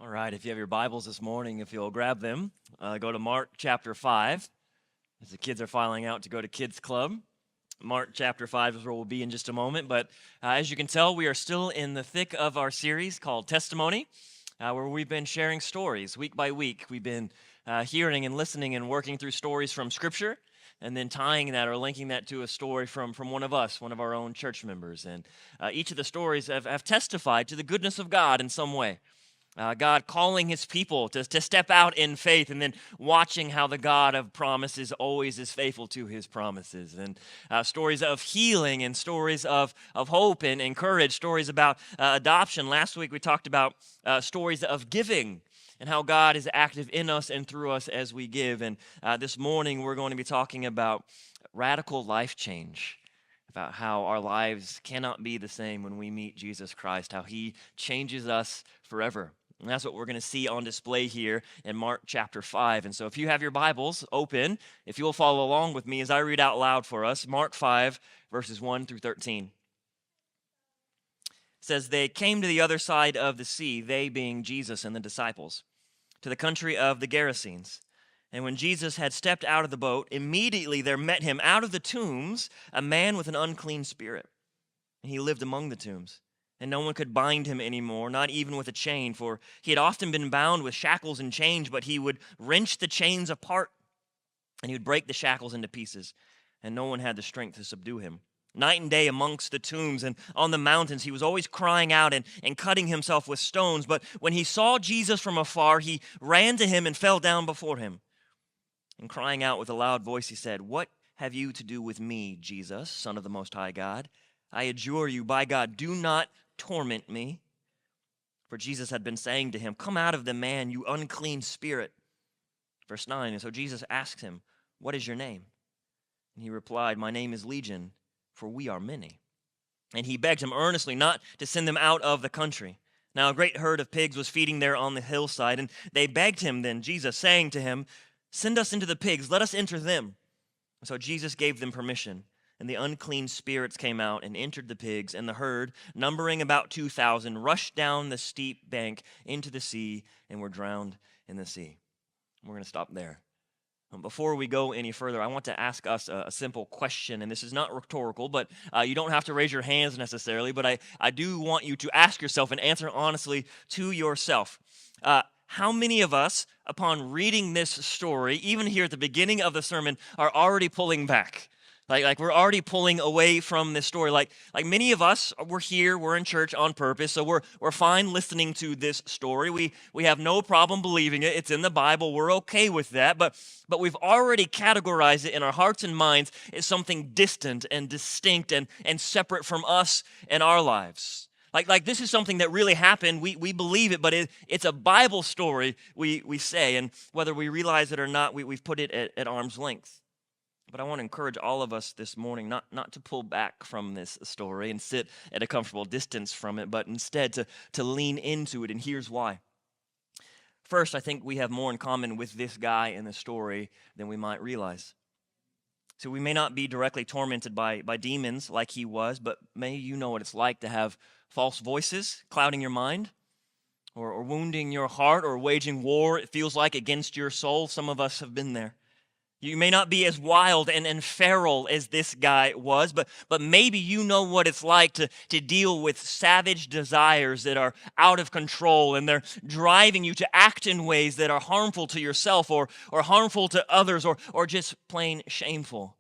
All right, if you have your Bibles this morning, if you'll grab them, go to Mark chapter 5. As the kids are filing out to go to Kids Club, Mark chapter 5 is where we'll be in just a moment. But as you can tell, we are still in the thick of our series called Testimony, where we've been sharing stories week by week. We've been hearing and listening and working through stories from Scripture, and then tying that or linking that to a story from one of us, one of our own church members. And each of the stories have testified to the goodness of God in some way. God calling his people to step out in faith, and then watching how the God of promises always is faithful to his promises. And stories of healing and stories of hope and courage, stories about adoption. Last week we talked about stories of giving and how God is active in us and through us as we give. And this morning we're going to be talking about radical life change, about how our lives cannot be the same when we meet Jesus Christ, how he changes us forever. And that's what we're going to see on display here in Mark chapter 5. And so if you have your Bibles open, if you will follow along with me as I read out loud for us, Mark 5, verses 1 through 13. It says, "They came to the other side of the sea, they being Jesus and the disciples, to the country of the Gerasenes. And when Jesus had stepped out of the boat, immediately there met him out of the tombs a man with an unclean spirit. And he lived among the tombs. And no one could bind him anymore, not even with a chain, for he had often been bound with shackles and chains, but he would wrench the chains apart, and he would break the shackles into pieces, and no one had the strength to subdue him. Night and day amongst the tombs and on the mountains, he was always crying out and cutting himself with stones. But when he saw Jesus from afar, he ran to him and fell down before him. And crying out with a loud voice, he said, 'What have you to do with me, Jesus, Son of the Most High God? I adjure you, by God, do not torment me.' For Jesus had been saying to him, 'Come out of the man, you unclean spirit.' Verse 9, and so Jesus asked him, 'What is your name?' And he replied, 'My name is Legion, for we are many.' And he begged him earnestly not to send them out of the country. Now a great herd of pigs was feeding there on the hillside, and they begged him then, Jesus, saying to him, 'Send us into the pigs, let us enter them.' And so Jesus gave them permission. And the unclean spirits came out and entered the pigs, and the herd, numbering about 2,000, rushed down the steep bank into the sea and were drowned in the sea." We're going to stop there. Before we go any further, I want to ask us a simple question, and this is not rhetorical, but you don't have to raise your hands necessarily, but I do want you to ask yourself and answer honestly to yourself. How many of us, upon reading this story, even here at the beginning of the sermon, are already pulling back? Like we're already pulling away from this story. Like many of us, we're here, we're in church on purpose, so we're fine listening to this story. We have no problem believing it. It's in the Bible. We're okay with that. But we've already categorized it in our hearts and minds as something distant and distinct and separate from us and our lives. Like this is something that really happened. We believe it, but it's a Bible story, we say. And whether we realize it or not, we've put it at arm's length. But I want to encourage all of us this morning not to pull back from this story and sit at a comfortable distance from it, but instead to lean into it, and here's why. First, I think we have more in common with this guy in the story than we might realize. So we may not be directly tormented by demons like he was, but maybe you know what it's like to have false voices clouding your mind, or wounding your heart, or waging war, it feels like, against your soul. Some of us have been there. You may not be as wild and feral as this guy was, but maybe you know what it's like to deal with savage desires that are out of control, and they're driving you to act in ways that are harmful to yourself or harmful to others, or just plain shameful.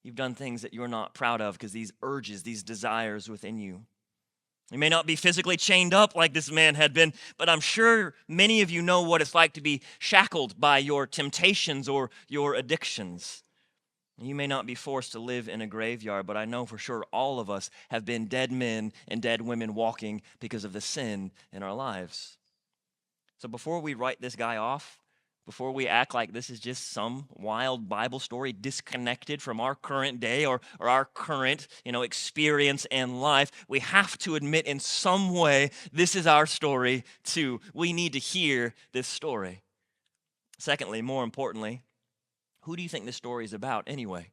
You've done things that you're not proud of because these urges, these desires within you. You may not be physically chained up like this man had been, but I'm sure many of you know what it's like to be shackled by your temptations or your addictions. You may not be forced to live in a graveyard, but I know for sure all of us have been dead men and dead women walking because of the sin in our lives. So before we write this guy off, before we act like this is just some wild Bible story disconnected from our current day or our current, experience and life, we have to admit in some way this is our story too. We need to hear this story. Secondly, more importantly, who do you think this story is about anyway?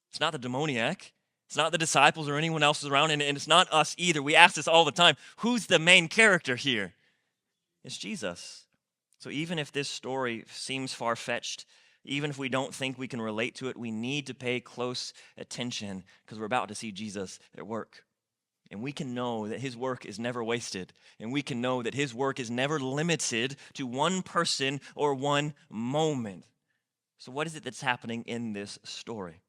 It's not the demoniac. It's not the disciples or anyone else around, and it's not us either. We ask this all the time. Who's the main character here? It's Jesus. So even if this story seems far-fetched, even if we don't think we can relate to it, we need to pay close attention because we're about to see Jesus at work. And we can know that his work is never wasted. And we can know that his work is never limited to one person or one moment. So what is it that's happening in this story?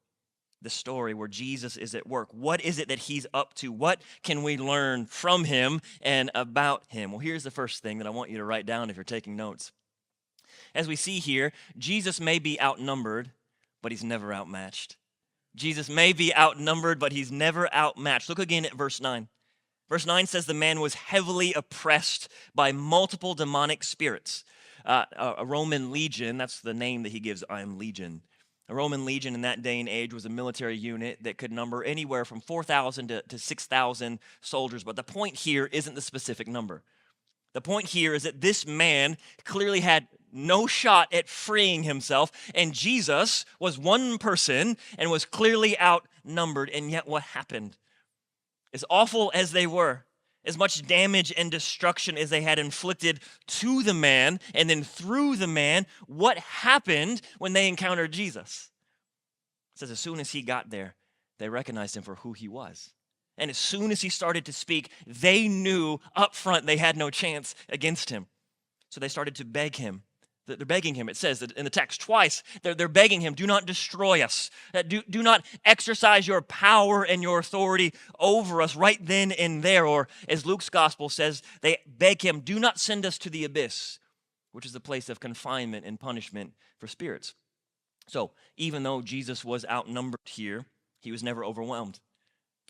The story where Jesus is at work. What is it that he's up to? What can we learn from him and about him? Well, here's the first thing that I want you to write down if you're taking notes. As we see here, Jesus may be outnumbered, but he's never outmatched. Jesus may be outnumbered, but he's never outmatched. Look again at verse 9. Verse 9 says the man was heavily oppressed by multiple demonic spirits. A Roman legion, that's the name that he gives, I am legion. A Roman legion in that day and age was a military unit that could number anywhere from 4,000 to 6,000 soldiers. But the point here isn't the specific number. The point here is that this man clearly had no shot at freeing himself, and Jesus was one person and was clearly outnumbered. And yet what happened? As awful as they were, as much damage and destruction as they had inflicted to the man and then through the man, what happened when they encountered Jesus? It says as soon as he got there, they recognized him for who he was. And as soon as he started to speak, they knew up front they had no chance against him. So they started to beg him. They're begging him. It says that in the text twice, they're begging him, do not destroy us. Do not exercise your power and your authority over us right then and there. Or as Luke's gospel says, they beg him, do not send us to the abyss, which is the place of confinement and punishment for spirits. So even though Jesus was outnumbered here, he was never overwhelmed.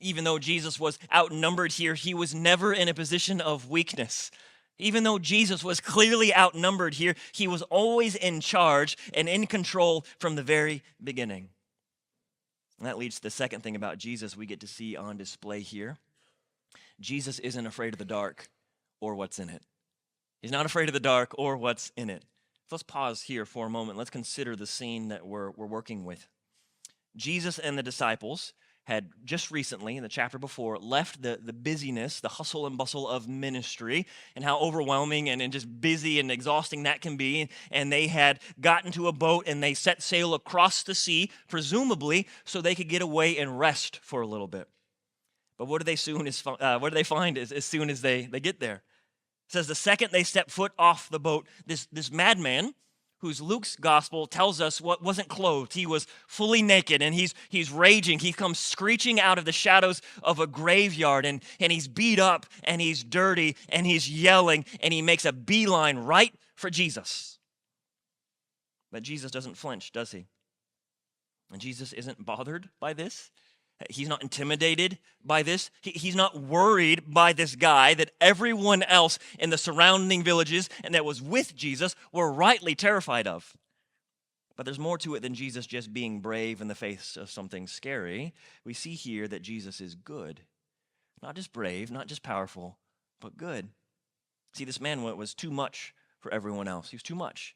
Even though Jesus was outnumbered here, he was never in a position of weakness. Even though Jesus was clearly outnumbered here, he was always in charge and in control from the very beginning. And that leads to the second thing about Jesus we get to see on display here. Jesus isn't afraid of the dark or what's in it. He's not afraid of the dark or what's in it. So let's pause here for a moment. Let's consider the scene that we're working with. Jesus and the disciples had just recently, in the chapter before, left the busyness, the hustle and bustle of ministry, and how overwhelming and just busy and exhausting that can be. And they had gotten to a boat and they set sail across the sea, presumably so they could get away and rest for a little bit. But what do they find as soon as they get there? It says the second they step foot off the boat, this madman, whose Luke's gospel tells us what wasn't clothed. He was fully naked and he's raging. He comes screeching out of the shadows of a graveyard and he's beat up and he's dirty and he's yelling and he makes a beeline right for Jesus. But Jesus doesn't flinch, does he? And Jesus isn't bothered by this. He's not intimidated by this. He's not worried by this guy that everyone else in the surrounding villages and that was with Jesus were rightly terrified of. But there's more to it than Jesus just being brave in the face of something scary. We see here that Jesus is good. Not just brave, not just powerful, but good. See, this man was too much for everyone else. He was too much.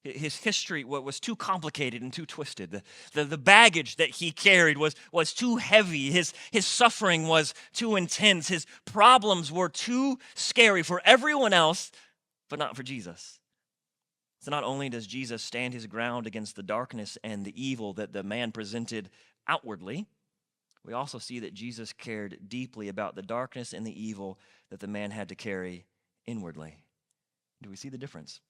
His history was too complicated and too twisted. The baggage that he carried was too heavy. His suffering was too intense. His problems were too scary for everyone else, but not for Jesus. So not only does Jesus stand his ground against the darkness and the evil that the man presented outwardly, we also see that Jesus cared deeply about the darkness and the evil that the man had to carry inwardly. Do we see the difference?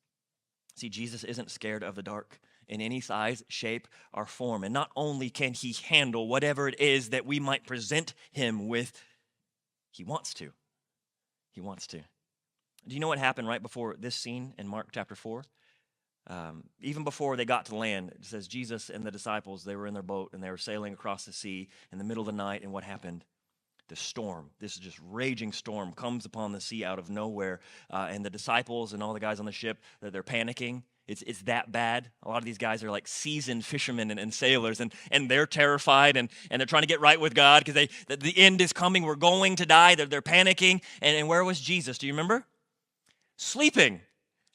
See, Jesus isn't scared of the dark in any size, shape, or form. And not only can he handle whatever it is that we might present him with, he wants to. He wants to. Do you know what happened right before this scene in Mark chapter 4? Even before they got to land, it says Jesus and the disciples, they were in their boat and they were sailing across the sea in the middle of the night. And what happened? The storm, this just raging storm, comes upon the sea out of nowhere. And the disciples and all the guys on the ship, they're panicking. It's that bad. A lot of these guys are like seasoned fishermen and sailors, and they're terrified, and they're trying to get right with God because the end is coming. We're going to die. They're panicking. And where was Jesus? Do you remember? Sleeping.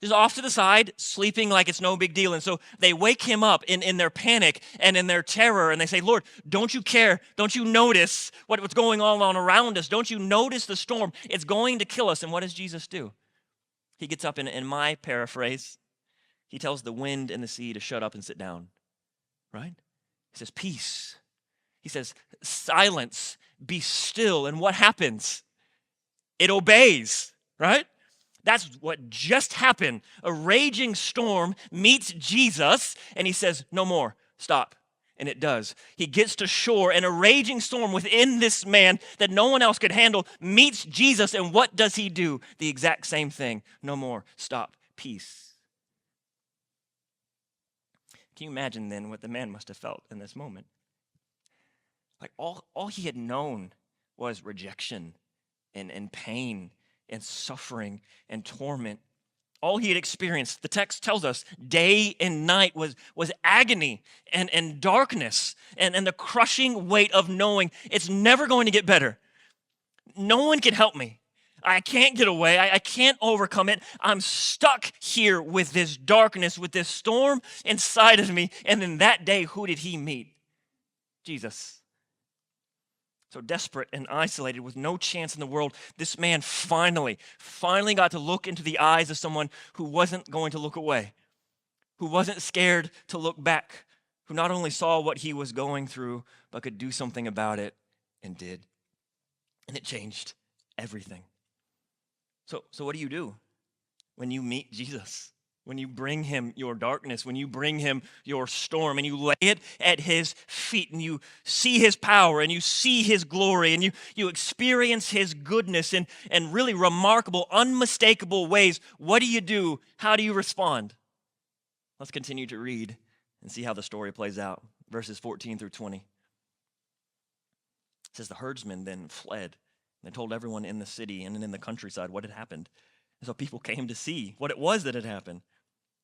Just off to the side, sleeping like it's no big deal. And so they wake him up in their panic and in their terror, and they say, Lord, don't you care? Don't you notice what's going on around us? Don't you notice the storm? It's going to kill us. And what does Jesus do? He gets up, in my paraphrase, he tells the wind and the sea to shut up and sit down, right? He says, peace. He says, silence, be still. And what happens? It obeys, right? That's what just happened. A raging storm meets Jesus, and he says, no more, stop. And it does. He gets to shore, and a raging storm within this man that no one else could handle meets Jesus, and what does he do? The exact same thing. No more, stop, peace. Can you imagine then what the man must have felt in this moment? Like all he had known was rejection and pain and suffering and torment. All he had experienced, the text tells us, day and night was agony and darkness and the crushing weight of knowing it's never going to get better. No one can help me. I can't get away. I can't overcome it. I'm stuck here with this darkness, with this storm inside of me. And then that day, who did he meet? Jesus. So desperate and isolated with no chance in the world, this man finally got to look into the eyes of someone who wasn't going to look away, who wasn't scared to look back, who not only saw what he was going through, but could do something about it and did. And it changed everything. So what do you do when you meet Jesus? When you bring him your darkness, when you bring him your storm, and you lay it at his feet, and you see his power, and you see his glory, and you experience his goodness in really remarkable, unmistakable ways, what do you do? How do you respond? Let's continue to read and see how the story plays out. Verses 14 through 20. It says, the herdsmen then fled. They told everyone in the city and in the countryside what had happened. And so people came to see what it was that had happened.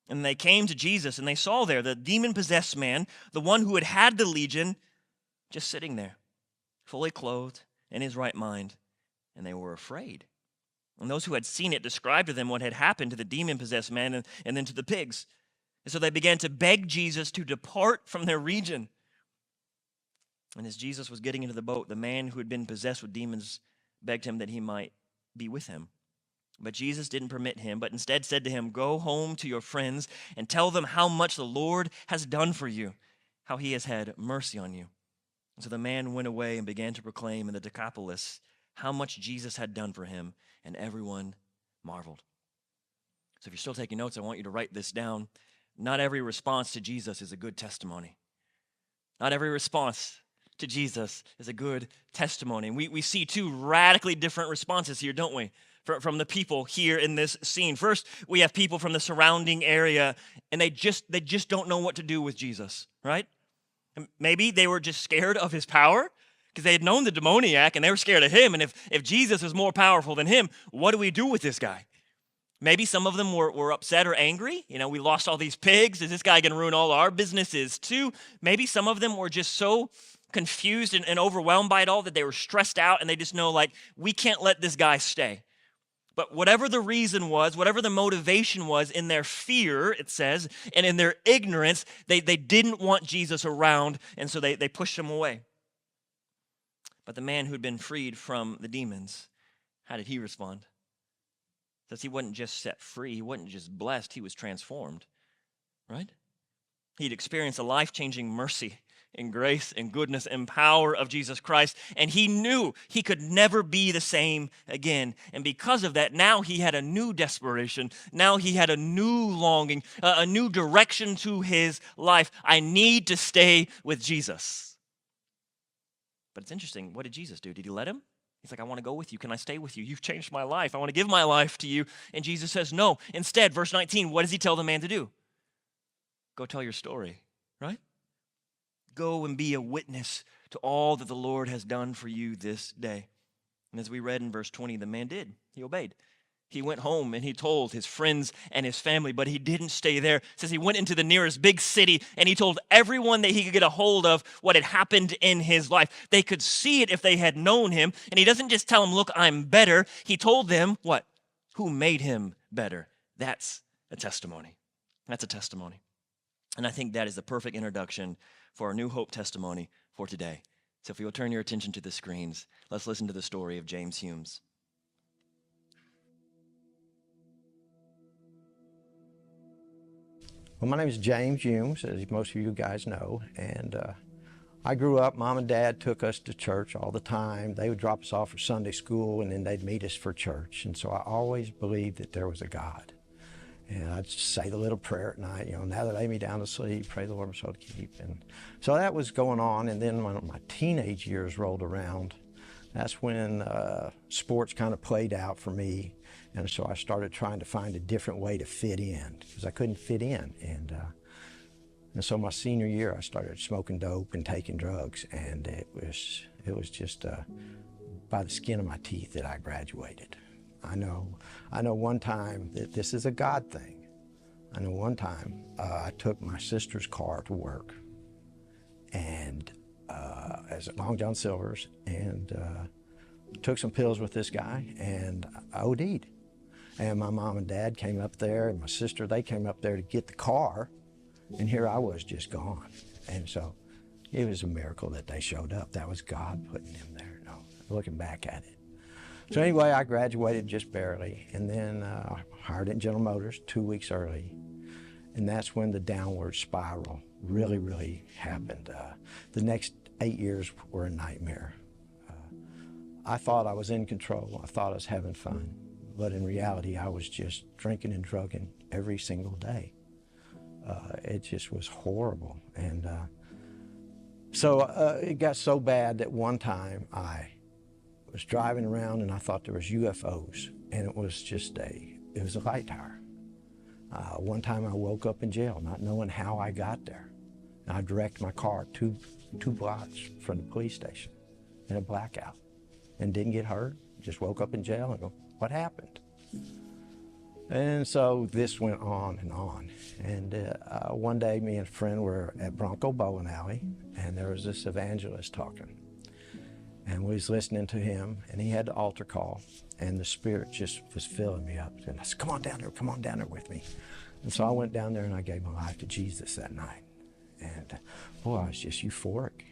And they came to Jesus, and they saw there the demon-possessed man, the one who had had the legion, just sitting there, fully clothed, in his right mind. And they were afraid. And those who had seen it described to them what had happened to the demon-possessed man and then to the pigs. And so they began to beg Jesus to depart from their region. And as Jesus was getting into the boat, the man who had been possessed with demons begged him that he might be with him. But Jesus didn't permit him, but instead said to him, go home to your friends and tell them how much the Lord has done for you, how he has had mercy on you. And so the man went away and began to proclaim in the Decapolis how much Jesus had done for him, and everyone marveled. So if you're still taking notes, I want you to write this down. Not every response to Jesus is a good testimony. Not every response to Jesus is a good testimony. And we see two radically different responses here, don't we? From the people here in this scene. First, we have people from the surrounding area, and they just don't know what to do with Jesus, right? And maybe they were just scared of his power because they had known the demoniac and they were scared of him. And if Jesus is more powerful than him, what do we do with this guy? Maybe some of them were upset or angry. You know, we lost all these pigs. Is this guy going to ruin all our businesses too? Maybe some of them were just so confused and overwhelmed by it all that they were stressed out and they just know, like, we can't let this guy stay. But whatever the reason was, whatever the motivation was, in their fear, it says, and in their ignorance, they didn't want Jesus around, and so they pushed him away. But the man who had been freed from the demons, how did he respond? It says he wasn't just set free, he wasn't just blessed, he was transformed, right? He'd experienced a life-changing mercy and grace and goodness and power of Jesus Christ, and he knew he could never be the same again. And because of that, now he had a new desperation. Now he had a new longing, a new direction to his life. I need to stay with Jesus. But it's interesting. What did Jesus do? Did he let him? He's like, I want to go with you. Can I stay with you? You've changed my life. I want to give my life to you. And Jesus says, no. Instead, verse 19, what does he tell the man to do? Go tell your story, right? Go and be a witness to all that the Lord has done for you this day. And as we read in verse 20, the man did. He obeyed. He went home and he told his friends and his family, but he didn't stay there. It says he went into the nearest big city and he told everyone that he could get a hold of what had happened in his life. They could see it if they had known him. And he doesn't just tell them, look, I'm better. He told them what? Who made him better. That's a testimony. That's a testimony. And I think that is the perfect introduction for our New Hope testimony for today. So if you'll turn your attention to the screens, let's listen to the story of James Humes. Well, my name is James Humes, as most of you guys know, and I grew up, Mom and Dad took us to church all the time. They would drop us off for Sunday school, and then they'd meet us for church. And so I always believed that there was a God. And I'd say the little prayer at night, now that lay me down to sleep, pray the Lord my soul to keep. And so that was going on, and then when my teenage years rolled around, that's when sports kind of played out for me. And so I started trying to find a different way to fit in, because I couldn't fit in. And so my senior year, I started smoking dope and taking drugs, and it was just by the skin of my teeth that I graduated. I know one time that this is a God thing. I know one time I took my sister's car to work, and as at Long John Silver's, and took some pills with this guy, and I OD'd. And my mom and dad came up there, and my sister, they came up there to get the car, and here I was just gone. And so it was a miracle that they showed up. That was God putting them there, looking back at it. So anyway, I graduated just barely, and then I hired at General Motors 2 weeks early. And that's when the downward spiral really, really happened. The next 8 years were a nightmare. I thought I was in control. I thought I was having fun. But in reality, I was just drinking and drugging every single day. It just was horrible. And so it got so bad that one time I was driving around and I thought there was UFOs, and it was a light tower. One time I woke up in jail not knowing how I got there. And I directed my car two blocks from the police station in a blackout and didn't get hurt. Just woke up in jail and go, what happened? And so this went on and on. And one day me and a friend were at Bronco Bowling Alley, and there was this evangelist talking. And we was listening to him, and he had the altar call, and the Spirit just was filling me up. And I said, come on down there with me. And so I went down there and I gave my life to Jesus that night. And boy, I was just euphoric.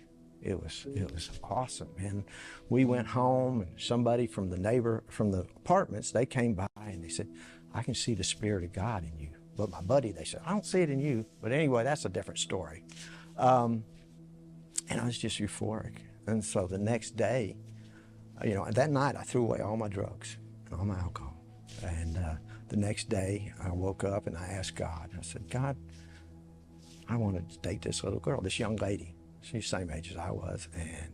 It was awesome. And we went home, and somebody from the apartments, they came by and they said, I can see the Spirit of God in you. But my buddy, they said, I don't see it in you. But anyway, that's a different story. And I was just euphoric. And so the next day, that night I threw away all my drugs and all my alcohol. And the next day I woke up and I asked God, I said, God, I wanted to date this little girl, this young lady. She's the same age as I was. And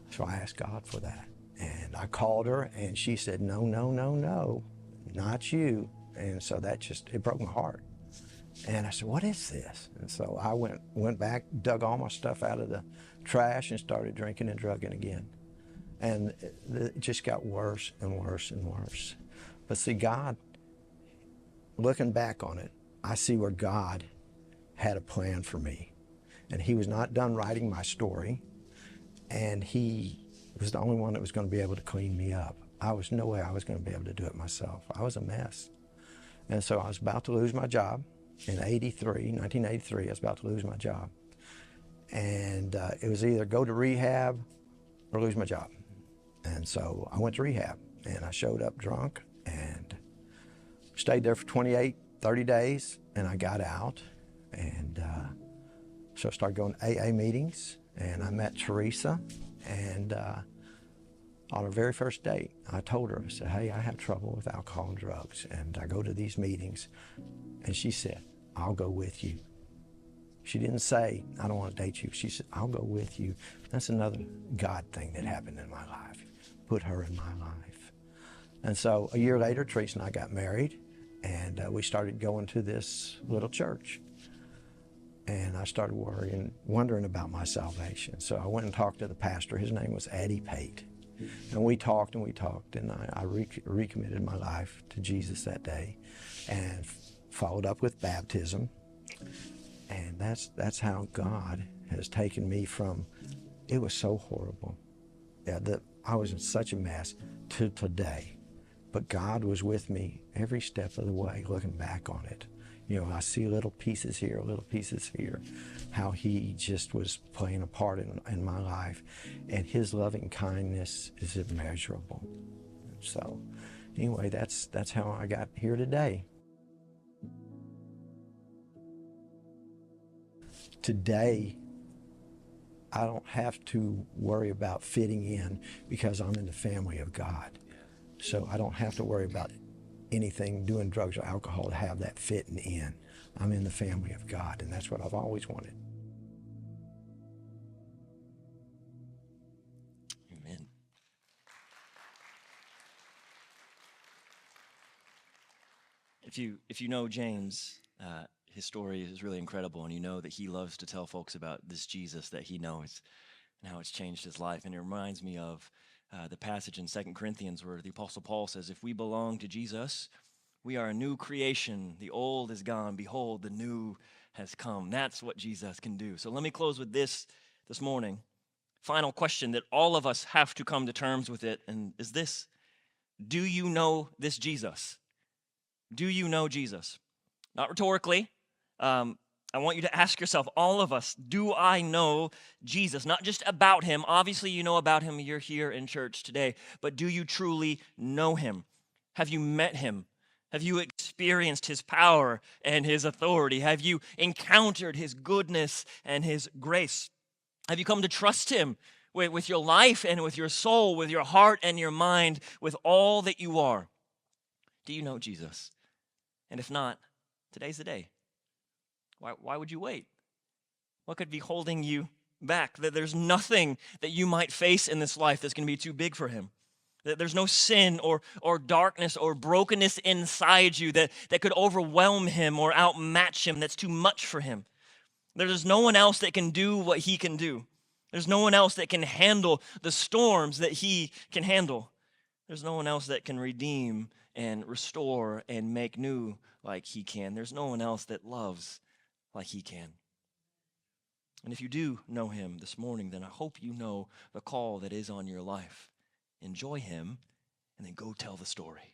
so I asked God for that. And I called her and she said, no, not you. And so it broke my heart. And I said, what is this? And so I went back, dug all my stuff out of the trash and started drinking and drugging again. And it just got worse and worse and worse. But see, God, looking back on it, I see where God had a plan for me. And he was not done writing my story. And he was the only one that was going to be able to clean me up. No way I was going to be able to do it myself. I was a mess. And so I was about to lose my job. In 1983, I was about to lose my job. And it was either go to rehab or lose my job. And so I went to rehab, and I showed up drunk and stayed there for 30 days, and I got out. And so I started going to AA meetings, and I met Teresa. And on our very first date, I told her, I said, hey, I have trouble with alcohol and drugs, and I go to these meetings. And she said, I'll go with you. She didn't say, I don't want to date you. She said, I'll go with you. That's another God thing that happened in my life, put her in my life. And so a year later, Teresa and I got married, and we started going to this little church. And I started wondering about my salvation. So I went and talked to the pastor. His name was Addie Pate. And we talked, and I recommitted my life to Jesus that day, and followed up with baptism. And that's how God has taken me from, it was so horrible. I was in such a mess to today. But God was with me every step of the way, looking back on it. I see little pieces here, how he just was playing a part in my life. And his loving kindness is immeasurable. So anyway, that's how I got here today. today, I don't have to worry about fitting in because I'm in the family of God. So I don't have to worry about anything, doing drugs or alcohol, to have that fitting in. I'm in the family of God, and that's what I've always wanted. Amen. If you know James, his story is really incredible, and you know that he loves to tell folks about this Jesus that he knows and how it's changed his life. And it reminds me of the passage in 2 Corinthians where the Apostle Paul says, if we belong to Jesus, we are a new creation. The old is gone. Behold, the new has come. That's what Jesus can do. So let me close with this morning. Final question that all of us have to come to terms with it, and is this: do you know this Jesus? Do you know Jesus? Not rhetorically. I want you to ask yourself, all of us, do I know Jesus? Not just about him. Obviously, you know about him. You're here in church today. But do you truly know him? Have you met him? Have you experienced his power and his authority? Have you encountered his goodness and his grace? Have you come to trust him with your life and with your soul, with your heart and your mind, with all that you are? Do you know Jesus? And if not, today's the day. Why would you wait? What could be holding you back? That there's nothing that you might face in this life that's going to be too big for him. That there's no sin or darkness or brokenness inside you that could overwhelm him or outmatch him, that's too much for him. There's no one else that can do what he can do. There's no one else that can handle the storms that he can handle. There's no one else that can redeem and restore and make new like he can. There's no one else that loves like he can. And if you do know him this morning, then I hope you know the call that is on your life. Enjoy him, and then go tell the story.